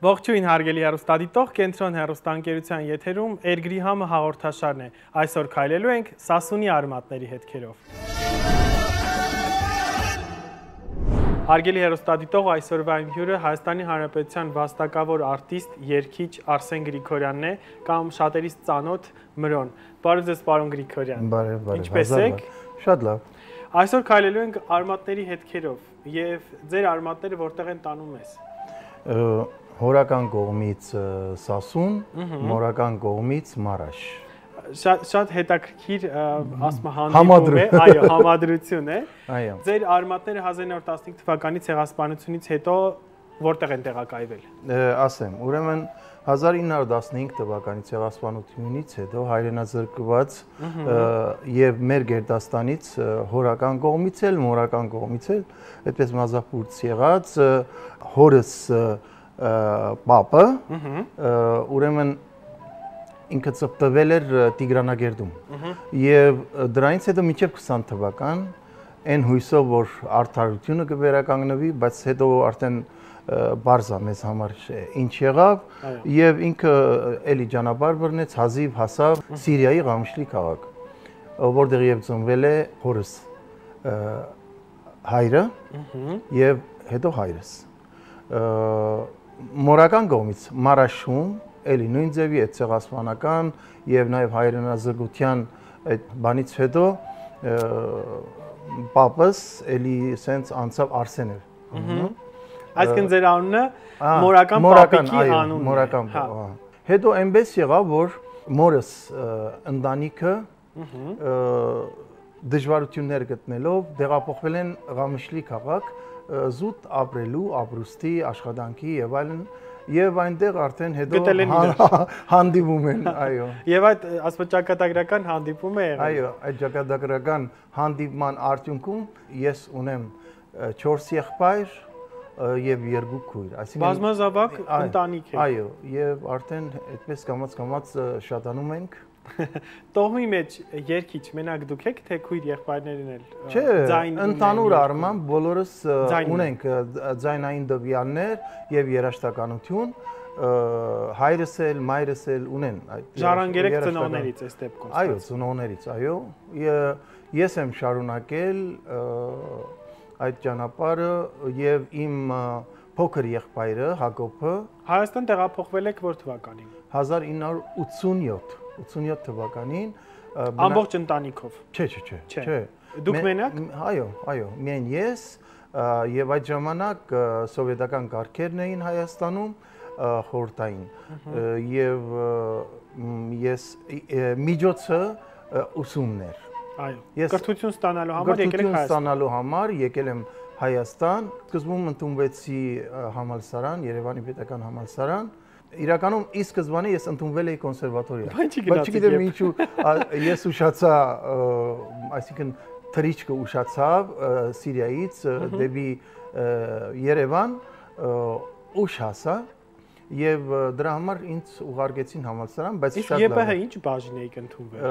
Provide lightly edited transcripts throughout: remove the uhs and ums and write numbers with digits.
Ողջույն հարգելի հեռուստադիտող, Կենտրոն հեռուստաընկերության եթերում Էրգրի համը հաղորդաշարն է։ Այսօր քայլելու ենք Սասունի արմատների հետքերով։ Հարգելի հեռուստադիտող, այսօրվա իմ հյուրը Հայաստանի Հանրապետության վաստակավոր արտիստ, երգիչ Արսեն Գրիգորյանն է, կամ շատերիս ծանոթ Մրոն։ Բարև ձեզ, պարոն Գրիգորյան։ Բարև։ Ինչպե՞ս եք։ Շատ լավ։ Այսօր քայլելու ենք արմատների հետքերով, եւ ձեր արմատները որտեղ են տանում ես։ Հորական կողմից Սասուն, մորական կողմից Մարաշ։ Շատ հետաքրքիր ասում հանդիպում է, այո, համադրություն է։ Այո։ Ձեր արմատները 1915 թվականի ցեղասպանությունից հետո որտեղ են տեղակայվել։ Ասեմ, ուրեմն 1915 թվականի ցեղասպանությունից հետո հայրենազրկված եւ մեր Գերդաստանից հորական կողմից էլ, մորական կողմից էլ, այդպես մազապուրց եղած հորս պապը, ուրեմն ինքը ծպտվել էր Տիգրանագերդում եւ դրանից հետո մինչեւ 20 թվական այն հույսով որ արդարությունը կվերականգնվի, բայց հետո արդեն բարձա մեզ համար ինչ եղավ եւ ինքը էլի ճանապարհ բռնեց, հազիվ հասավ Սիրիայի Ղամշլի քաղաք, որտեղ եւ ծնվել է հորս հայրը եւ հետո հայրս։ Մորական կողմից Մարաշում էլի նույն ձևի այդ ցեղասպանական եւ նաեւ հայրենազրկության այդ բանից հետո պապս էլի սենց անցավ Արսեներ։ Այսինքն ձեր անունը մորական պապիկի անունն է։ Մորական պապա։ Հետո այնպես եղավ որ մորս ընտանիքը դժվարություններ գտնելով դեղափոխվել են Ղամշլի քաղաք զուտ ապրելու, ապրուստի, աշխատանքի եւ այլն եւ այնտեղ արդեն հետո հանդիպում են, այո։ Եւ այդ ասած ճակատագրական հանդիպումը եղավ։ Այո, այդ ճակատագրական հանդիպման արդյունքում ես ունեմ 4 եղբայր եւ 2 քույր, այսինքն բազմազավակ ընտանիք է։ Այո, եւ արդեն այդպես կամաց շատանում ենք։ Տոհմի մեջ երգիչ մենակ դուք եք, թե քույր եղբայրներն էլ։ Չէ, ընդհանուր առմամբ բոլորս ունենք ձայնային դվյալներ եւ երաժշտականություն, հայրս էլ, մայրս էլ ունեն այդ։ Ժառանգերեք ծնողներից այս դեպքում։ Այո, ծնողներից, այո։ Ես եմ շարունակել այդ ճանապարհը եւ իմ փոքր եղբայրը Հակոբը Հայաստան տեղափոխվել եք որ թվականին։ 1987 թվականին ամբողջ ընտանիքով։ Չէ։ Դուք մենակ։ Այո, միայն ես եւ այդ ժամանակ սովետական կարգերն էին Հայաստանում խորհրդային եւ ես միջոցը ուսումն էր։ Այո։ Կրթություն ստանալու համար եկել եմ Հայաստան, սկզբում ընդունվեցի համալսարան, Երևանի պետական համալսարան։ Իրականում ի սկզբանե ես ընդունվել էի կոնսերվատորիա։ Բայց չգիտեմ ինչու ես ուշացա, այսինքն թռիչքը ուշացավ Սիրիայից դեպի Երևան, ուշ հասա եւ դրա համար ինձ ուղարկեցին համալսարան, բայց շատ լավ։ Իսկ ԵՊՀ ինչ բաժին էիք ընդունվել։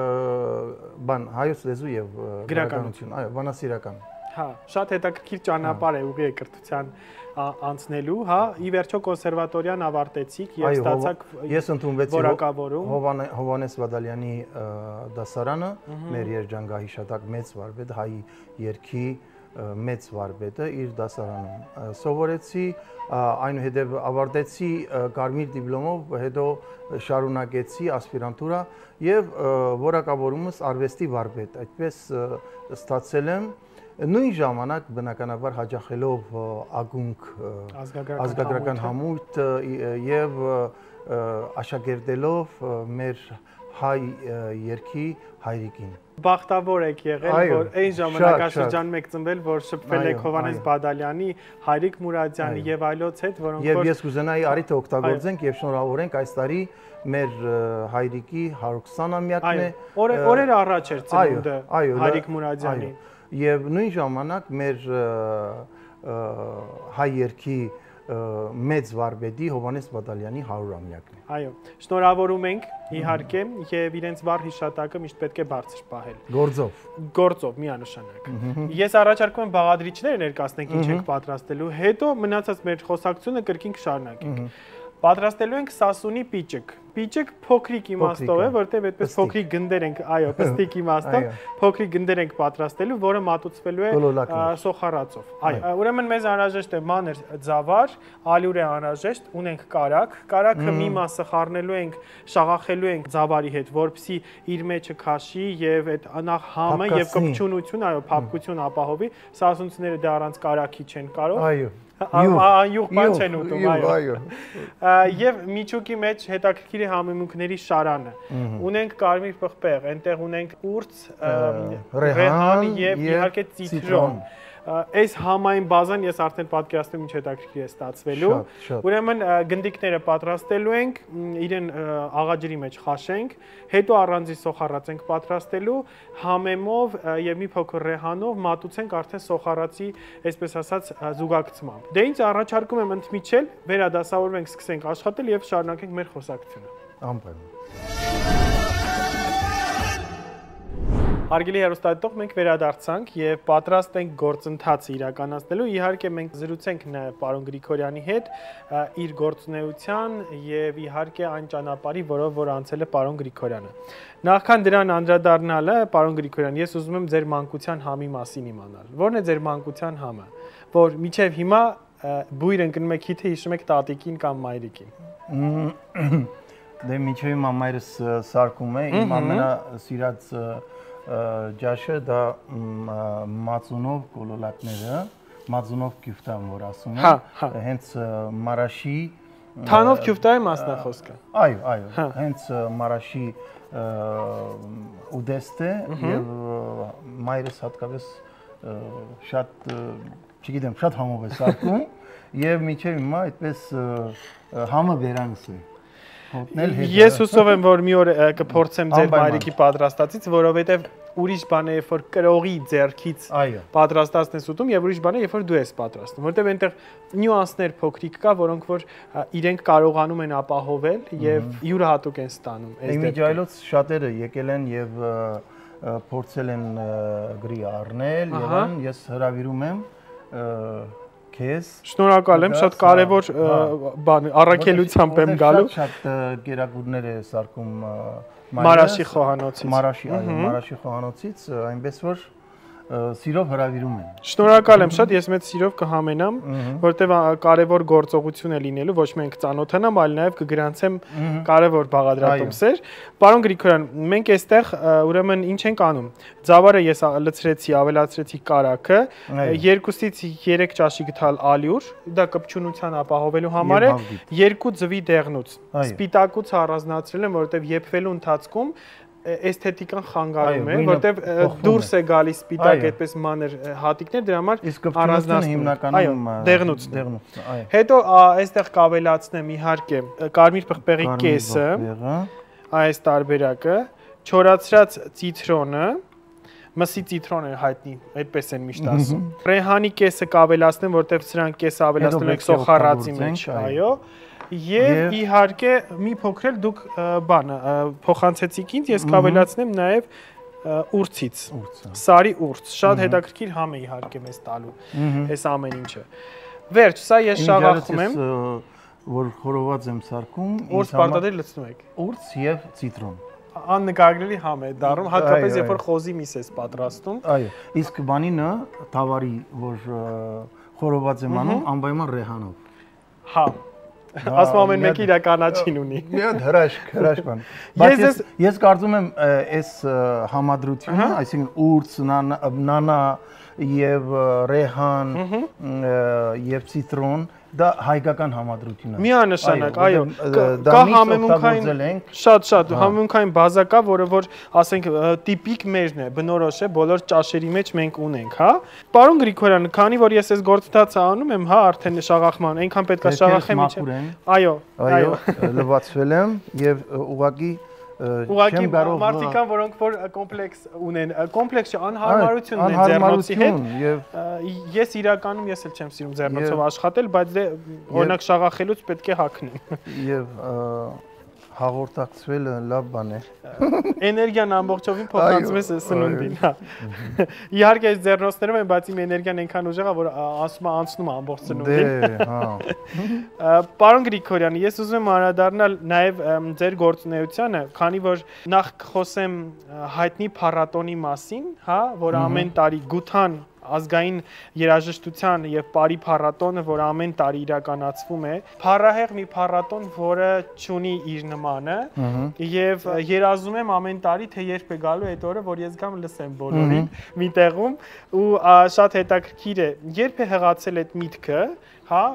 Հայոց լեզու եւ գրականություն, այո, բանասիրական։ Հա, շատ հետաքրքիր ճանապարհ է ուղի կրթության անցնելու, հա, ի վերջո կոնսերվատորիան ավարտեցիք եւ ստացաք ես ընդունվեցի որակավորում Հովհաննես Բադալյանի դասարանը, մեր երջանկահիշատակ մեծ վարպետ, հայ երգի մեծ վարպետը իր դասարանում սովորեցի, այնուհետև ավարտեցի կարմիր դիպլոմով, հետո շարունակեցի ասպիրանտուրա եւ որակավորումս արվեստի վարպետ, այդպես ստացել եմ նույն ժամանակ բնականաբար հաջախելով ակունք ազգագրական համույթ եւ աշակերտելով մեր հայ երգի հայրիկին։ Բախտավոր եք եղել, որ այն ժամանակաշրջանում եք ծնվել, որ շփվել եք Հովհաննես Բադալյանի, Հայրիկ Մուրադյանի եւ այլոց հետ, որոնք Եվ ես կուզենայի արիթը օգտագործենք եւ շնորհավորենք այս տարի մեր հայրիկի 120-ամյակն է։ Օրեր առաջ էր ծնունդը Հայրիկ Մուրադյանի։ Եվ նույն ժամանակ մեր հայ երգի մեծ վարպետի Հովհաննես Բադալյանի 100-ամյակն է։ Այո, շնորհավորում ենք իհարկե եւ իրենց վառ հիշատակը միշտ պետք է բարձր պահել։ Գործով միանշանակ։ Ես առաջարկում եմ բաղադրիչները ներկայացնենք ինչ ենք պատրաստելու, հետո մնացած մեր խոսակցությունը կրկին կշարունակենք։ Պատրաստելու ենք սասունի պիճիկ։ Պիճիկ փոքրիկ իմաստով է, որտեղ այդպես փոքրիկ գնդեր ենք, այո, պստիկ իմաստով, փոքրիկ գնդեր ենք պատրաստելու, որը մատուցվելու է սոխարածով։ Այո, ուրեմն մեզ անհրաժեշտ է մանր ձավար, ալյուր է անհրաժեշտ, ունենք կարակ, կարակը մի մասը խառնելու ենք, շաղախելու ենք ձավարի հետ, որպեսզի իր մեջը քաշի եւ այդ նախ համը եւ կպչունություն, այո, փափկություն ապահովի, սասունցիները դա առանց կարակի չեն կարող։ Այո։ Յուղ բան չեն ուտում, այո։ Եվ միջուկի մեջ հետաքրքիր է համեմունքների շարանը։ Ունենք կարմիր պղպեղ, այնտեղ ունենք ուրց, ռեհան եւ իհարկե ծիտրոն։ Այս համային բազան ես արդեն պատկերացնում ինչ հետաքրքիր է ստացվելու։ Ուրեմն գնդիկները պատրաստելու ենք, իրեն աղաջրի մեջ խաշենք, հետո առանձի սոխառաց ենք պատրաստելու, համեմով եւ մի փոքր ռեհանով մատուցենք արդեն սոխառացի, այսպես ասած, զուգակցմամբ։ Դե ինչ առաջարկում եմ ընդմիջել, վերադասավորվենք, սկսենք աշխատել եւ շարունակենք մեր խոսակցությունը։ Անպայման։ Հարգելի հեռուստադիտող, մենք վերադարձանք եւ պատրաստ ենք գործընթացը իրականացնելու։ Իհարկե մենք զրուցենք նաեւ պարոն Գրիգորյանի հետ իր գործունեության եւ իհարկե այն ճանապարհի, որով որ անցել է պարոն Գրիգորյանը։ Նախքան դրան անդրադառնալը, պարոն Գրիգորյան, ես ուզում եմ ձեր մանկության համի մասին իմանալ։ Ո՞րն է ձեր մանկության համը, որ մինչեւ հիմա բույր ընկնում եք հիթը հիշում եք տատիկին կամ մայրիկին։ Դե մինչեւ հիմա մայրս սարքում է, իմ ամենասիրած ջաշը դա մածունով կոլոլակները, մածունով քյուֆտան որ ասում են, հենց մարաշի Թանով քյուֆտայի մասն է խոսքը։ Այո, հենց մարաշի ուդեստ է եւ մայրս հատկապես շատ, չգիտեմ, շատ համով է սարքում եւ մինչեւ հիմա այդպես համը վերանս է։ Ես հուսով եմ, որ մի օր կփորձեմ ձեր մայրիկի պատրաստածից, որովհետև ուրիշ բան է, երբ որ կրողի ձեռքից պատրաստածն ես ուտում եւ ուրիշ բան է, երբ որ դու ես պատրաստում, որովհետև այնտեղ նյուանսներ փոքրիկ կա, որոնք որ իրենք կարողանում են ապահովել եւ յուրահատուկ են ստանում։ Իմիջայլոց շատերը եկել են եւ փորձել են գրի առնել եւ այն ես հրավիրում եմ քեզ։ Շնորհակալ եմ, շատ կարևոր բան, առաքելությամբ եմ գալու։ Շատ գերագուրներ է սարքում Մարաշի խոհանոցից։ Մարաշի խոհանոցից, այնպես որ սիրով հրավիրում են։ Շնորհակալ եմ շատ, ես մեծ սիրով կհամենամ, որտեղ կարևոր գործողություն է լինելու, ոչ միայն կծանոթանամ, այլ նաև կգրանցեմ կարևոր բաղադրատոմսեր։ Պարոն Գրիգորյան, մենք այստեղ ուրեմն ինչ ենք անում։ Ձավարը ես լցրեցի, ավելացրեցի կարակը, 2-ից 3 ճաշի գթալ ալյուր, դա կպչունության ապահովելու համար է, 2 ձվի դեղնուց։ Սպիտակուց առանձնացրել եմ, որովհետև եփվելու ընթացքում էսթետիկան խանգարում է, որտեղ դուրս է գալիս սպիտակ այդպես մանր հատիկներ, դրա համար առանձնացնում հիմնականում դեղնուցն։ Հետո այստեղ կավելացնեմ իհարկե կարմիր պղպեղի կեսը, այս տարբերակը, չորացրած ցիտրոնը, մսի ցիտրոնը հայտնի, այդպես են միշտ ասում։ Ռեհանի կեսը կավելացնեմ, որտեղ սրանք կեսը ավելացնում ենք սոխառածի մեջ, այո։ Եվ իհարկե մի փոքր դուք բանը փոխանցեցիք ինձ, ես կավելացնեմ նաև ուրցից, սարի ուրց, շատ հետաքրքիր համ է իհարկե մեզ տալու այս ամեն ինչը։ Վերջ, սա ես շաղախում եմ, որ խորոված եմ սարքում, ուրց պարտադիր լցնում եք։ Ուրց եւ ցիտրոն։ Աննկարագրելի համ է դառնում, հատկապես երբ որ խոզի միս ես պատրաստում։ Այո, իսկ բանինը թավարի, որ խորոված եմ անում, անպայման ռեհանով։ Հա։ Ասում ամեն մեկը իր կանաչին ունի։ Մի հատ հրաշք բան։ Բայց ես կարծում եմ այս համադրությունը, այսինքն ուրց, նանա եւ ռեհան եւ ցիտրոն, դա հայկական համադրություն է։ Միանշանակ, այո, կա համեմունքային շատ համեմունքային բազա կա, որը որ ասենք տիպիկ մերն է, բնորոշ է, բոլոր ճաշերի մեջ մենք ունենք, հա։ Պարոն Գրիգորյան, քանի որ ես այս գործընթացը անում եմ, հա, արդեն շաղախման, այնքան պետք է շաղախեմ իջը։ Այո, լվացվել եմ եւ ուղղակի Ուղղակի մարդիկ կան, որոնք որ կոմպլեքս ունեն, կոմպլեքս չէ, անհարմարություն ունեն ձեռնոցի հետ։ Ես իրականում ես էլ չեմ սիրում ձեռնոցով աշխատել, բայց դե օրինակ շաղախելուց պետք է հագնեմ։ Եվ Հաղորդակցվելը լավ բան է։ Էներգիան ամբողջովին փոխանցում է սնունդին, հա։ Իհարկե այս ձեռնոցներով են, բայց իմ էներգիան այնքան ուժեղ է, որ ասում անցնում է ամբողջ սնունդին։ Դե, հա։ Պարոն Գրիգորյան, ես ուզում եմ անդրադառնալ նաև ձեր գործունեությանը, քանի որ նախ խոսեմ հայտնի փառատոնի մասին, հա, որ ամեն տարի Գութան ազգային երաժշտության եւ բարի փառատոնը, որ ամեն տարի իրականացվում է, փառահեղ մի փառատոն, որը ճունի իր նմանը, եւ երազում եմ ամեն տարի, թե երբ է գալու այդ օրը, որ ես գամ լսեմ բոլորին մի տեղում, ու շատ հետաքրքիր է, երբ է հղացել այդ միտքը, հա,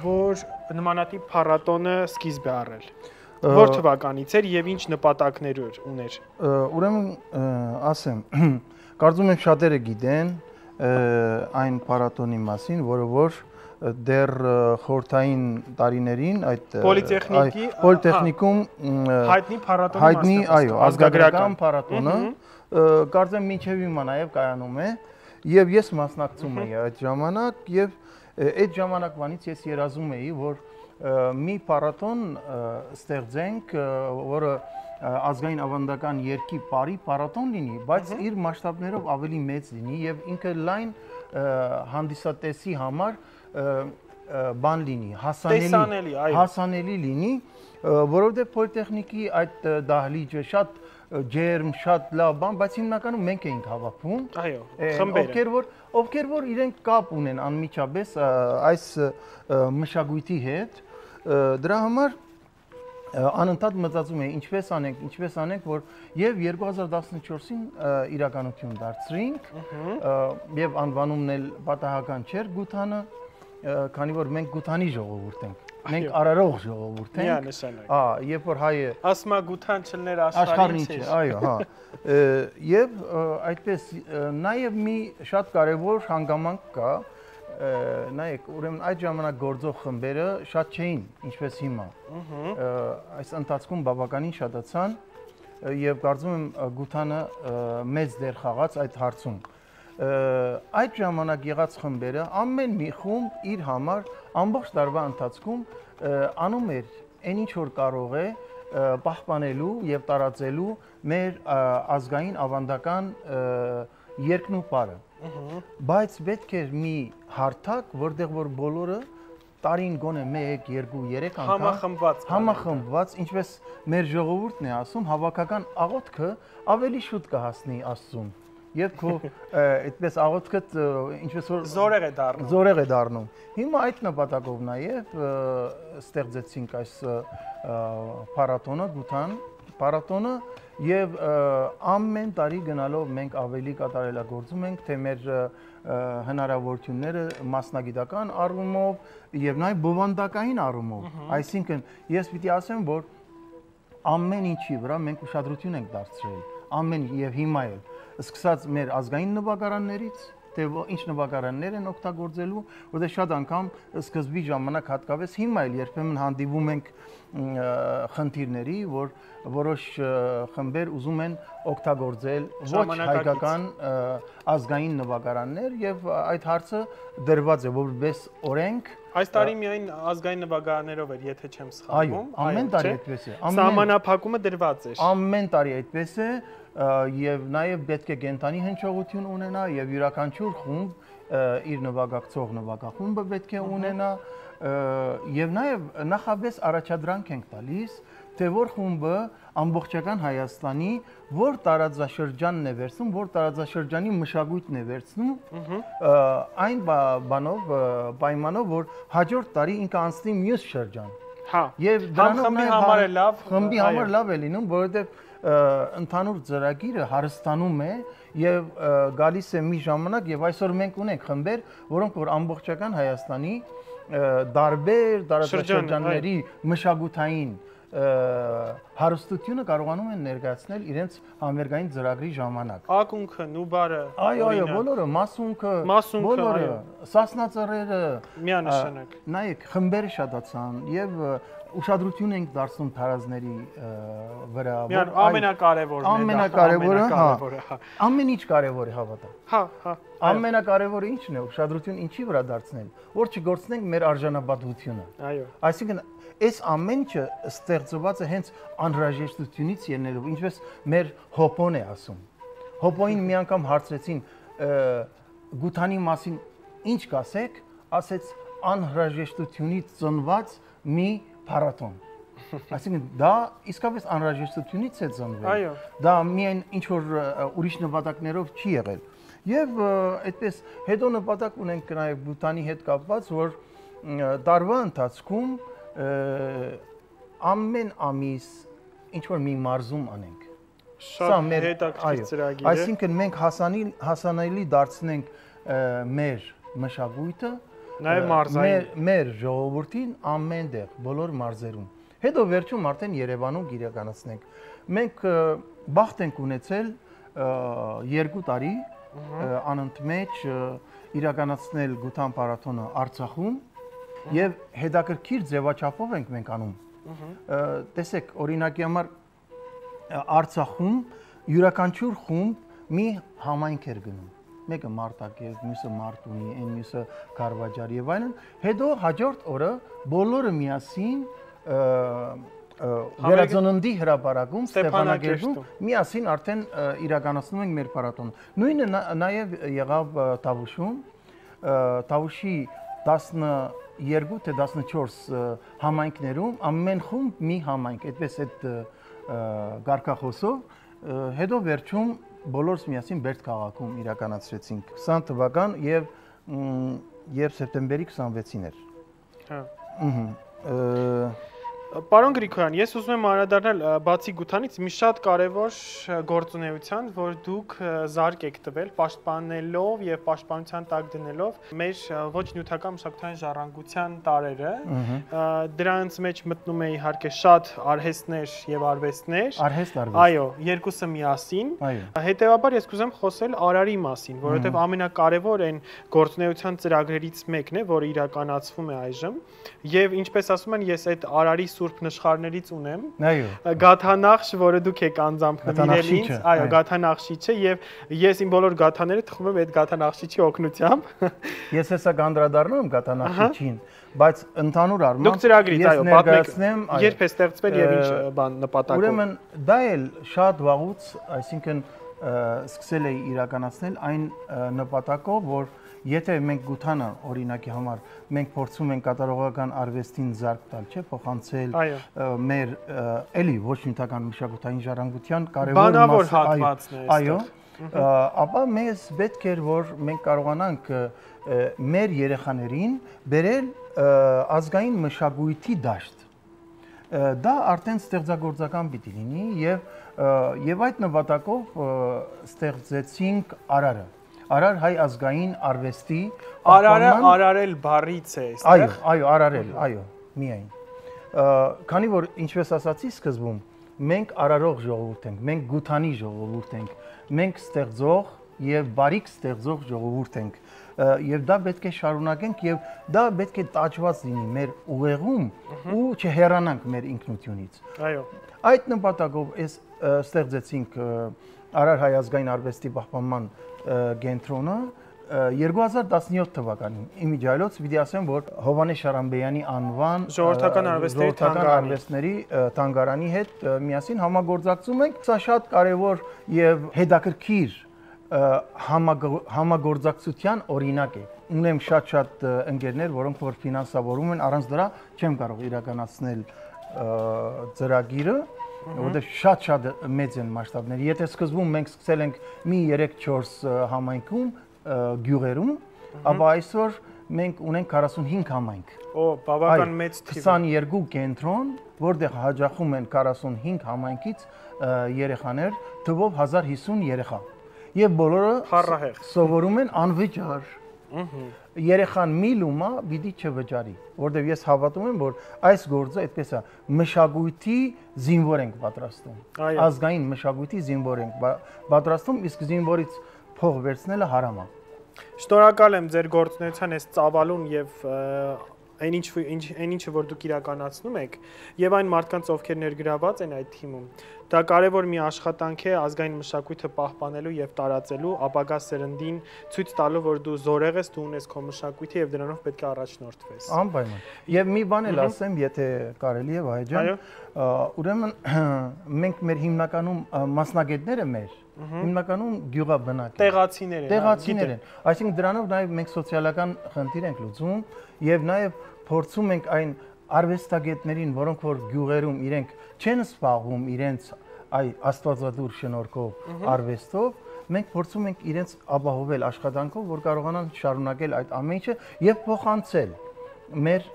որ նմանատիպ փառատոնը սկիզբ է առել։ Որ թվականից էր եւ ինչ նպատակներ ուներ։ Ուրեմն ասեմ, կարծում եմ շատերը գիտեն այն փառատոնի մասին, որը որ դեռ խորհրդային տարիներին այդ պոլիտեխնիկում հայտնի փառատոնի մասին, այո, ազգագրական փառատոնը կարծեմ մինչև հիմա նաև կայանում է, եւ ես մասնակցում էի այդ ժամանակ, եւ այդ ժամանակվանից ես երազում էի, որ մի փառատոն ստեղծենք, որը ազգային ավանդական երկի բարի փառատոն լինի, բայց իր մասշտաբներով ավելի մեծ լինի եւ ինքը լայն հանդիսատեսի համար բան լինի, հասանելի լինի, որովհետեւ պոլիտեխնիկի այդ դահլիճը շատ ջերմ, շատ լավ բան, բայց հիմնականում մենք էինք հավաքում։ Այո, խմբերը, ովքեր որ իրենք կապ ունեն անմիջապես այս մշակույթի հետ, դրա համար անընդհատ մտածում էի ինչպես անենք, որ եւ 2014-ին իրականություն դարձրինք եւ անվանումն էլ պատահական չէր Գութանը, քանի որ մենք Գութանի ժողովուրդ ենք, մենք արարող ժողովուրդ ենք։ Միանշանակ։ Երբ որ հայը ասма Գութան չլներ աշխարհին չէ։ Այո, հա։ Եվ այդպես նաեւ մի շատ կարեւոր հանգամանք կա, նայեք, ուրեմն այդ ժամանակ գործող խմբերը շատ չէին, ինչպես հիմա։ Այս ընթացքում բավականին շատացան եւ կարծում եմ Գութանը մեծ դեր խաղաց այդ հարցում։ Այդ ժամանակ եղած խմբերը ամեն մի խումբ իր համար ամբողջ տարվա ընթացքում անում էր այն ինչ որ կարող է պահպանելու եւ տարածելու մեր ազգային ավանդական երկն ու պարը։ Բայց պետք էր մի հարթակ, որտեղ որ բոլորը տարին գոնե 1, 2, 3 անգամ համախմբված, ինչպես մեր ժողովուրդն է ասում, հավաքական աղոթքը ավելի շուտ կհասնի Աստծուն։ Եվ քո այդպես աղոթքդ ինչպես որ զորեղ է դառնում։ Հիմա այդ նպատակով նաև ստեղծեցինք այս փառատոնը, Գութան փառատոնը, եւ ամեն տարի գնալով մենք ավելի կատարելագործում ենք թե մեր հնարավորությունները մասնագիտական առումով եւ նաեւ բովանդակային առումով, այսինքն ես պիտի ասեմ, որ ամեն ինչի վրա մենք ուշադրություն ենք դարձրել, ամեն եւ հիմա էլ սկսած մեր ազգային նվագարաններից, թե ինչ նվագարաններ են օգտագործելու, որտեղ շատ անգամ սկզբի ժամանակ հատկապես հիմա էլ երբեմն հանդիպում ենք խնդիրների, որ որոշ խմբեր ուզում են օգտագործել ոչ հայկական ազգային նվագարաններ եւ այդ հարցը դրված է որպես օրենք։ Այս տարի միայն ազգային նվագարաններով էր, եթե չեմ սխալվում։ Այո, ամեն տարի այդպես է։ Սահմանափակումը դրված էր։ Ամեն տարի այդպես է եւ նաեւ պետք է կենտանի հնչողություն ունենա եւ յուրաքանչյուր խումբ իր նվագակցող նվագախումբը պետք է ունենա եւ նաեւ նախապես առաջադրանք ենք տալիս թե որ խումբը ամբողջական Հայաստանի որ տարածաշրջանն է վերցնում, որ տարածաշրջանի մշակույթն է վերցնում, այն բանով պայմանով, որ հաջորդ տարի ինքը անցնի մյուս շրջան։ Հա։ Եվ խմբի համար է լավ, խմբի համար լավ է լինում, որովհետև ընդհանուր ծրագիրը հարստանում է եւ գալիս է մի ժամանակ եւ այսօր մենք ունենք խմբեր, որոնք որ ամբողջական Հայաստանի տարբեր տարածաշրջանների մշակութային հարստությունը կարողանում են ներկայացնել իրենց համերգային ծրագրի ժամանակ։ Ակունքը, նուբարը, այո, բոլորը, մասունքը, բոլորը, սասնածռերը, միանշանակ։ Նայեք, խմբերը շատացան եւ ուշադրություն ենք դարձնում տարազների վրա, որ ամենակարևորը, հա, ամեն ինչ կարևոր է հավատալ։ Հա։ Ամենակարևորը ի՞նչն է, ուշադրություն ինչի վրա դարձնել, որ չգործնենք մեր արժանապատվությունը։ Այո։ Այսինքն այս ամեն ինչը ստեղծված է հենց անհրաժեշտությունից ելնելով, ինչպես մեր Հոպոն է ասում։ Հոպոին մի անգամ հարցրեցին գութանի մասին ինչ կասեք, ասեց անհրաժեշտությունից ծնված մի փառատոն։ Այսինքն դա իսկապես անհրաժեշտությունից է ծնվել։ Այո։ Դա միայն ինչ որ ուրիշ նպատակներով չի եղել։ Եվ այդպես հետո նպատակ ունենք նաև Բութանի հետ կապված, որ տարվա ընթացքում ամեն ամիս ինչ որ մի մարզում անենք։ Շատ հետաքրքիր ծրագիր է։ Այսինքն մենք հասանելի դարձնենք մեր մշակույթը, մեր ժողովրդին ամենտեղ, բոլոր մարզերում։ Հետո վերջում արդեն Երևանում իրականացնենք։ Մենք բախտ ենք ունեցել 2 տարի անընդմեջ իրականացնել Գութան փառատոնը Արցախում եւ հետաքրքիր ձևաչափով ենք մենք անում։ Տեսեք, օրինակի համար Արցախում յուրաքանչյուր խումբ մի համայնք էր գնում։ Մեկը Մարտակերտ, մյուսը Մարտունի, այն մյուսը Քարվաճար եւ այլն։ Հետո հաջորդ օրը բոլորը միասին Վերածննդի հրապարակում Ստեփանակերտում միասին արդեն իրականացնում ենք մեր փառատոնը։ Նույնը նաեւ եղավ Տավուշում, Տավուշի 12 թե 14 համայնքներում ամեն խումբ մի համայնք, այդպես այդ գարկախոսով, հետո վերջում բոլորս միասին Բերդ քաղաքում իրականացրեցինք 20 թվական եւ սեպտեմբերի 26-ին էր։ Հա։ Պարոն Գրիգորյան, ես ուզում եմ անդրադառնալ բացի Գութանից մի շատ կարևոր գործունեության, որ դուք զարկ եք տվել, պաշտպանելով եւ պաշտպանության տակ դնելով մեր ոչ նյութական մշակութային ժառանգության տարրերը։ Դրանց մեջ մտնում է իհարկե շատ արհեստներ եւ արվեստներ։ Այո, երկուսը միասին։ Հետեւաբար ես կուզեմ խոսել Արարի մասին, որովհետեւ ամենակարևոր այն գործունեության ծրագրերից մեկն է, որը իրականացվում է այժմ, եւ ինչպես ասում են, ես այդ Արարի Սուրբ նշխարներից ունեմ։ Այո։ Գաթանախշ, որը դուք եք անձամբ նվիրել ինձ, այո, Գաթանախշիչը եւ ես իմ բոլոր գաթաները թխում եմ այդ Գաթանախշիչի օգնությամբ։ Ես հեսա կանդրադառնամ Գաթանախշիչին, բայց ընդհանուր առմամբ դուք ծրագրից այո, պատմեցնեմ, երբ է ստեղծվել եւ ինչ բան նպատակով։ Ուրեմն դա էլ շատ վաղուց, այսինքն սկսել է իրականացնել այն նպատակով, որ եթե մենք Գութանը օրինակի համար մենք փորձում ենք կատարողական արվեստին զարկ տալ, չէ, փոխանցել մեր էլի ոչ նյութական մշակութային ժառանգության կարևոր հատվածն է։ Այո, ապա մեզ պետք էր որ մենք կարողանանք մեր երեխաներին բերել ազգային մշակույթի դաշտ։ Դա արդեն ստեղծագործական պիտի լինի եւ այդ նպատակով ստեղծեցինք Արարը։ Արար հայ ազգային արվեստի Արարը արարել բառից է այստեղ։ Այո, արարել, այո, միայն։ Քանի որ ինչպես ասացի սկզբում, մենք արարող ժողովուրդ ենք, մենք Գութանի ժողովուրդ ենք, մենք ստեղծող եւ բարիք ստեղծող ժողովուրդ ենք, եւ դա պետք է շարունակենք եւ դա պետք է տաճված լինի մեր ուղեղում ու չհեռանանք մեր ինքնությունից։ Այո։ Այդ նպատակով ստեղծեցինք Արար հայ ազգային արվեստի պահպանման կենտրոնը 2017 թվականին իմիջիայլոց պիտի ասեմ, որ Հովհաննես Շարամբեյանի անվան ժողովրդական արվեստների թանգարանի հետ միասին համագործակցում ենք։ Սա շատ կարևոր եւ հետաքրքիր համագործակցության օրինակ է։ Ունեմ շատ ընկերներ, որոնք որ ֆինանսավորում են, առանց դրա չեմ կարող իրականացնել ծրագիրը, որտեղ շատ մեծ են մասշտաբները։ Եթե սկզբում մենք սկսել ենք մի 3-4 համայնքում, գյուղերում, ապա այսօր մենք ունենք 45 համայնք։ Օ, բավական մեծ թիվ։ 22 կենտրոն, որտեղ հաջախում են 45 համայնքից երեխաներ, թվով 1050 երեխա։ Եվ բոլորը սովորում են անվճար։ Երեխան մի լումա պիտի չվճարի, որտեղ ես հավատում եմ, որ այս գործը այդպես է, մշակույթի զինվոր ենք պատրաստում։ Ազգային մշակույթի զինվոր ենք պատրաստում, իսկ զինվորից փող վերցնելը հարամ է։ Շնորհակալ եմ ձեր գործունեության այս ծավալուն եւ այն ինչը որ դուք իրականացնում եք եւ այն մարդկանց ովքեր ներգրաված են այդ թիմում դա կարևոր մի աշխատանք է ազգային մշակույթը պահպանելու եւ տարածելու ապագա սերնդին ցույց տալու որ դու զորեղ ես դու ունես քո մշակույթը եւ դրանով պետք է առաջնորդվես անպայման եւ մի բան էլ ասեմ եթե կարելի է վայ ջան ուրեմն մենք մեր հիմնականում մասնագետները մեր հիմնականում գյուղաբնակ տեղացիներ են այսինքն դրանով նաեւ մենք սոցիալական խնդիր ենք լուծում եւ նաեւ փորձում ենք այն արվեստագետներին որոնք որ գյուղերում իրենք չեն սպառում իրենց այ աստվածադուր շնորհքով արվեստով մենք փորձում ենք իրենց ապահովել աշխատանքով որ կարողանան շարունակել այդ ամեն ինչը եւ փոխանցել մեր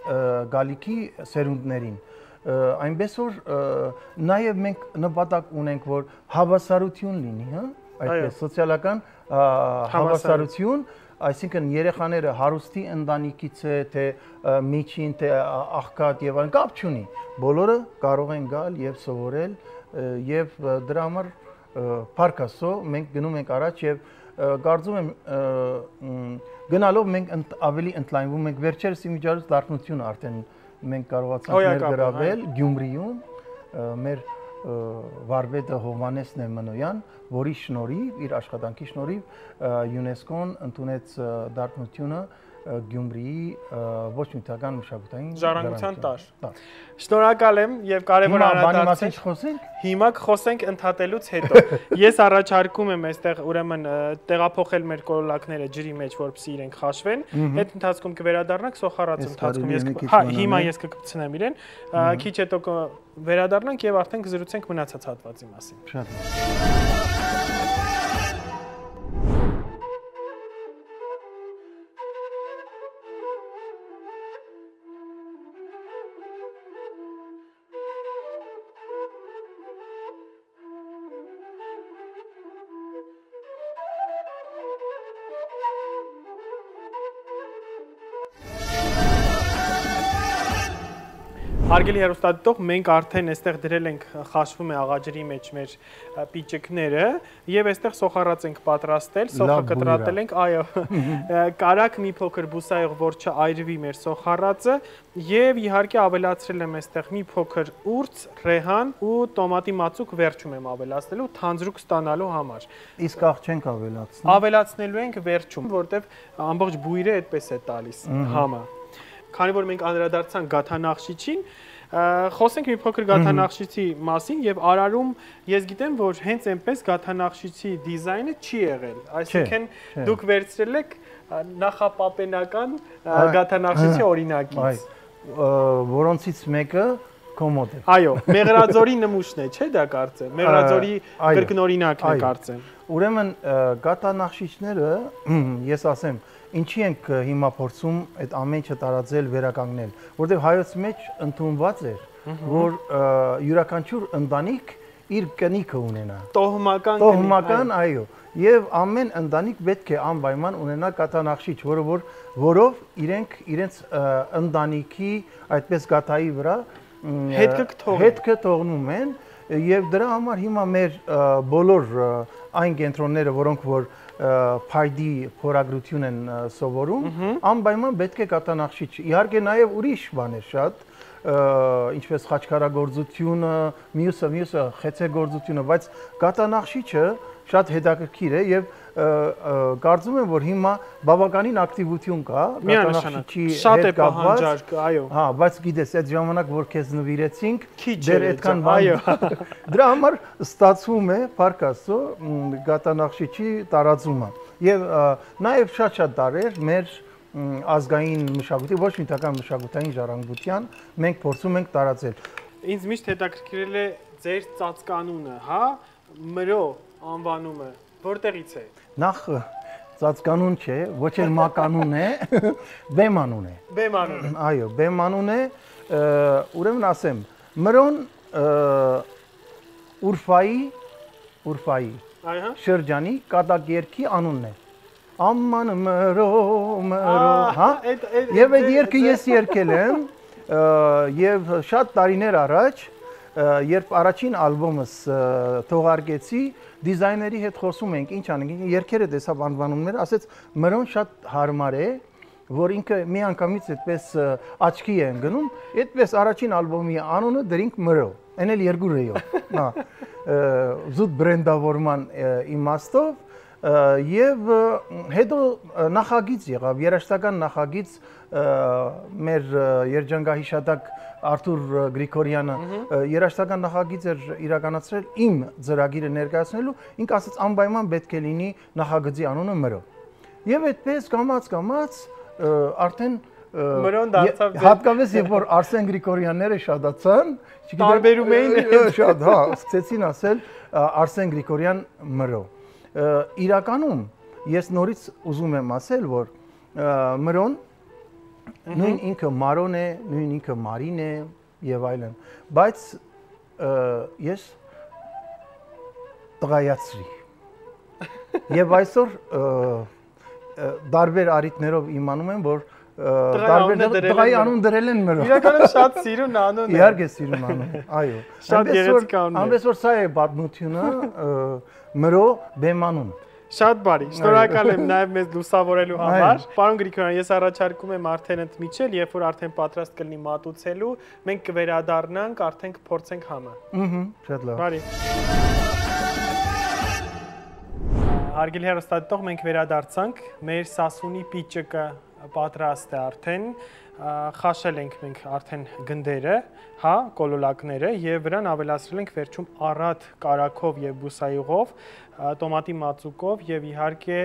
գալիքի սերունդներին այնպես որ նաեւ մենք նպատակ ունենք որ հավասարություն լինի հա այդպես սոցիալական հավասարություն այսինքն երեխաները հարուստի ընտանիքից է թե միջին թե աղքատ եւ այլն կապ չունի բոլորը կարող են գալ եւ սովորել եւ դրա համար փառքասո մենք գնում ենք առաջ եւ կարծում եմ գնալով մենք ավելի ընդլայնվում ենք վերջերս իմիջիայլոց դարբնությունը արդեն մենք կարողացանք ներգրավել Գյումրիում մեր վարպետը Հովհաննես Նեմանոյան, որի շնորհիվ իր աշխատանքի շնորհիվ ՅՈՒՆԵՍԿՕ-ն ընդունեց դարբնությունը Գյումրիի ոչ նյութական մշակութային ժառանգության տար։ Շնորհակալ եմ եւ կարեւոր անդրադարձ խոսենք։ Հիմա կխոսենք ընդհատելուց հետո։ Ես առաջարկում եմ այստեղ ուրեմն տեղափոխել մեր կոլակները ջրի մեջ, որպեսզի իրենք խաշվեն։ Այդ ընթացքում կվերադառնանք սոխառած ընթացքում ես հիմա ես կկպցնեմ իրեն, քիչ հետո կվերադառնանք եւ արդեն կզրուցենք մնացած հատվածի մասին։ Շատ Հարգելի հեռուստադիտող, մենք արդեն այստեղ դրել ենք խաշվում է աղաջրի մեջ մեր պիճիկները եւ այստեղ սոխառած ենք պատրաստել, սոխը կտրատել ենք, այո, կարակ մի փոքր բուսայող որ չայրվի մեր սոխառածը եւ իհարկե ավելացրել եմ այստեղ մի փոքր ուրց, ռեհան ու տոմատի մածուկ վերջում եմ ավելացնելու թանձրուկ ստանալու համար։ Իսկ աղ չենք ավելացնում։ Ավելացնելու ենք վերջում, որտեվ ամբողջ բույրը այդպես է տալիս համը։ Քանի որ մենք անդրադարձանք գաթանախշիչին, խոսենք մի փոքր գաթանախշիչի մասին եւ Արարում ես գիտեմ, որ հենց այնպես գաթանախշիչի դիզայնը չի եղել, այսինքն դուք վերցրել եք նախապապենական գաթանախշիչի օրինակից, որոնցից մեկը կոմոդ է։ Այո, Մեղրաձորի նմուշն է, չէ՞ դա կարծեմ, Մեղրաձորի կրկնօրինակն է կարծեմ։ Ուրեմն գաթանախշիչները, ես ասեմ, ինչի ենք հիմա փորձում այդ ամեն ինչը տարածել, վերականգնել, որտեղ հայոց մեջ ընդունված էր, որ յուրաքանչյուր ընտանիք իր կնիքը ունենա։ Տոհմական, այո, եւ ամեն ընտանիք պետք է անպայման ունենա գաթանախշիչ, որով իրենց ընտանիքի այդպես գաթայի վրա հետքը թողնում են եւ դրա համար հիմա մեր բոլոր այն կենտրոնները, որոնք որ փայդի փորագրություն են սովորում, անպայման պետք է գաթանախշիչ։ Իհարկե նաև ուրիշ բաներ շատ, ինչպես խաչքարագործությունը, մյուսը խեցեգործությունը, բայց գաթանախշիչը շատ հետաքրքիր է եւ կարծում եմ որ հիմա բավականին ակտիվություն կա գաթանախշիչի հետ կապված, այո։ Հա, բայց գիտես, այդ ժամանակ որ քեզ նվիրեցինք, դեռ այդքան բան։ Դրա համար ստացվում է Փարքասո գաթանախշիչի տարածումը։ Եվ նաև շատ տարեր մեր ազգային մշակույթի, ոչ նյութական մշակութային ժառանգության մենք փորձում ենք տարածել։ Ինձ միշտ հետաքրքրել է ձեր ծածկանունը, հա, Մրո անվանումը որտեղից է։ Նախ ծածկանուն չէ, ոչ էլ մականուն է, բեմանուն է։ Բեմանուն։ Այո, բեմանուն է, ուրեմն ասեմ, Մրոն Ուրֆայի շրջանի կատակերքի անունն է։ Աման Մրո, հա։ Եվ այդ երգը ես երգել եմ եւ շատ տարիներ առաջ, երբ առաջին ալբոմս թողարկեցի, դիզայների հետ խոսում ենք, ինչ անենք, երգերը տեսավ անվանումները, ասեց Մրոն շատ հարմար է որ ինքը միանգամից այդպես աչքի է ընկնում, այդպես առաջին ալբոմի անունը դրինք Մրո, այն էլ 2 ռեյով, հա, զուտ բրենդավորման իմաստով եւ հետո նախագիծ եղավ, երաժշտական նախագիծ մեր երջանկահիշատակ Արթուր Գրիգորյանը երաժշտական նախագիծ էր իրականացրել իմ ծրագիրը ներկայացնելու, ինքը ասաց անպայման պետք է լինի նախագծի անունը Մրո։ Եվ այդպես կամաց արդեն Մրոն դարձավ հատկապես երբ որ Արսեն Գրիգորյանները շատացան, տարբերում էին շատ, հա, սկսեցին ասել Արսեն Գրիգորյան Մրո։ Իրականում ես նորից ուզում եմ ասել, որ Մրոն նույն ինքը Մարոն է, նույն ինքը Մարին է եւ այլն, բայց ես տղայացրի։ Եվ այսօր դարբեր արիտներով իմանում եմ, որ տղայի անուն դրել են Մրո։ Իրականում շատ սիրուն անուն է։ Իհարկե սիրուն անուն, այո։ Շատ գեղեցիկ անուն է։ Այնպես որ սա է պատմությունը Մրո բեմանուն։ Շատ բարի, շնորհակալ եմ նաև մեզ լուսավորելու համար։ Պարոն Գրիգորյան, ես առաջարկում եմ արդեն ընդմիջել, երբ որ արդեն պատրաստ կլինի մատուցելու, մենք կվերադառնանք, արդեն կփորձենք համը։ Շատ լավ։ Բարի։ Հարգելի հեռուստադիտող, մենք վերադարձանք, մեր Սասունի պիճիկը պատրաստ է արդեն, խաշել ենք մենք արդեն գնդերը, հա, կոլոլակները եւ վրան ավելացրել ենք վերջում առատ կարագով եւ բուսայուղով, տոմատի մածուկով եւ իհարկե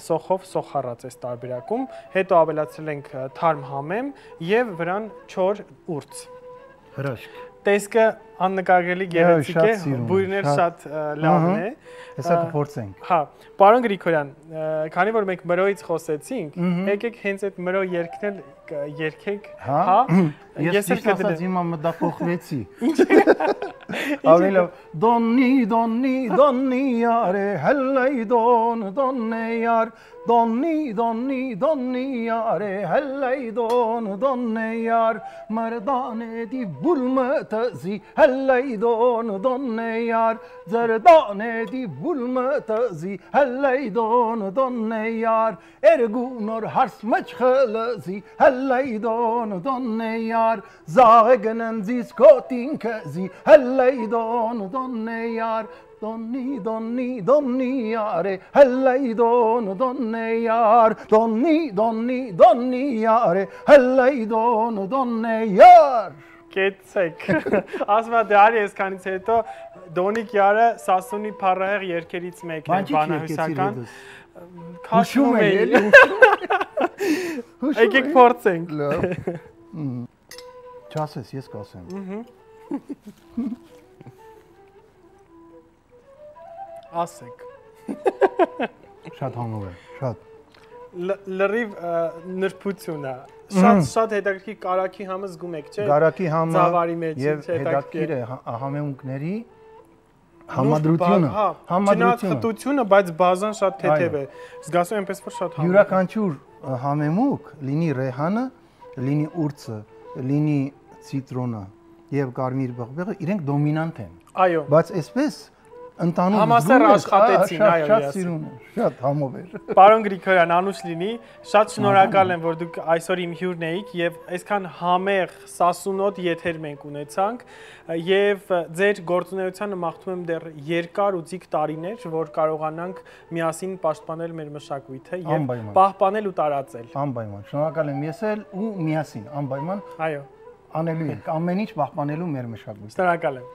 սոխով սոխառած էս տարբերակում, հետո ավելացրել ենք թարմ համեմ եւ վրան չոր ուրց։ Հրաշք։ Տեսքը աննկարելի գեղեցիկ է, բույրներ շատ լավն է։ Հեսա կփորձենք։ Հա, պարոն Գրիգորյան, քանի որ մենք Մրոյից խոսեցինք, եկեք հենց այդ Մրո երգն էլ երգենք, հա։ Ես էլ ասած հիմա մտափոխվեցի։ Ավելը դոննի դոննի դոննի յարե հելլայ դոննե յար դոննի դոննի դոննի յարե հելլայ դոննե յար մրդանե դի բուլմտզի հելլայ դոննե յար զրդանե դի բուլմտզի հելլայ դոննե յար էրգունոր հարս մչխլզի հելլայ դոննե յար զաղգնն զիս կոտինքզի հելլայ դոննե յար Donni, donni, donni, yare, hellay donne yar. Donni, donni, donni, yare, hellay donne yar. Կեցեք։ Ասում եմ դարի այսքանից հետո Դոնիկ յարը Սասունի փառահեղ երգերից մեկն է, բանահյուսական։ Քաշում է էլի։ Եկեք փորձենք։ Լավ։ Չասես, ես կասեմ։ Ասեք։ Շատ համով է, շատ։ Լրիվ նրբություն է։ Շատ հետաքրքիր կարագի համը զգում եք, չէ՞։ Կարագի համը ծավալի մեջ եւ հետաքրքիր է համեմունքների համադրությունը, խտությունը, բայց բազան շատ թեթև է։ Զգացում եմ այնպես որ շատ համով։ Յուրաքանչյուր համեմունք, լինի ռեհանը, լինի ուրցը, լինի ցիտրոնը եւ կարմիր բղբեղը, իրենք դոմինանտ են։ Այո։ Բայց այսպես Ընտանուք համասեռ աշխատեցին, այո, շատ սիրուն է, շատ համով էր։ Պարոն Գրիգորյան, անուշ լինի, շատ շնորհակալ եմ, որ դուք այսօր իմ հյուրն էիք եւ այսքան համեղ Սասունոտ եթեր մենք ունեցանք եւ ձեր գործունեությանը մաղթում եմ դեռ երկար ու ձիգ տարիներ, որ կարողանանք միասին պաշտպանել մեր մշակույթը եւ պահպանել ու տարածել։ Անպայման, շնորհակալ եմ ես էլ ու միասին, անպայման։ Այո։ Անելու ենք ամեն ինչ պահպանելու մեր մշակույթը։ Շնորհակալ եմ։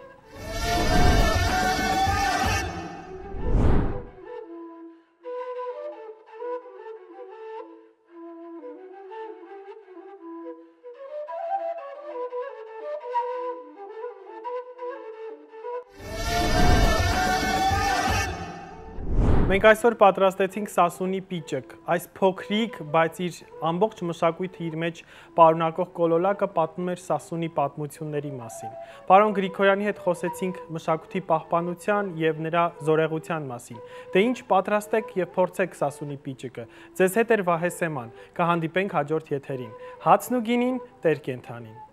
Մենք այսօր պատրաստեցինք Սասունի պիճիկ, այս փոքրիկ, բայց իր ամբողջ մշակույթը իր մեջ պարունակող կոլոլակը պատմում էր Սասունի պատմությունների մասին։ Պարոն Գրիգորյանի հետ խոսեցինք մշակույթի պահպանության եւ նրա զորեղության մասին։ Դե ինչ պատրաստեք եւ փորձեք Սասունի պիճիկը։ Ձեզ հետ էր Վահե Սեման։ Կհանդիպենք հաջորդ եթերին։ Հացն ու գինին, Տեր կենթանին։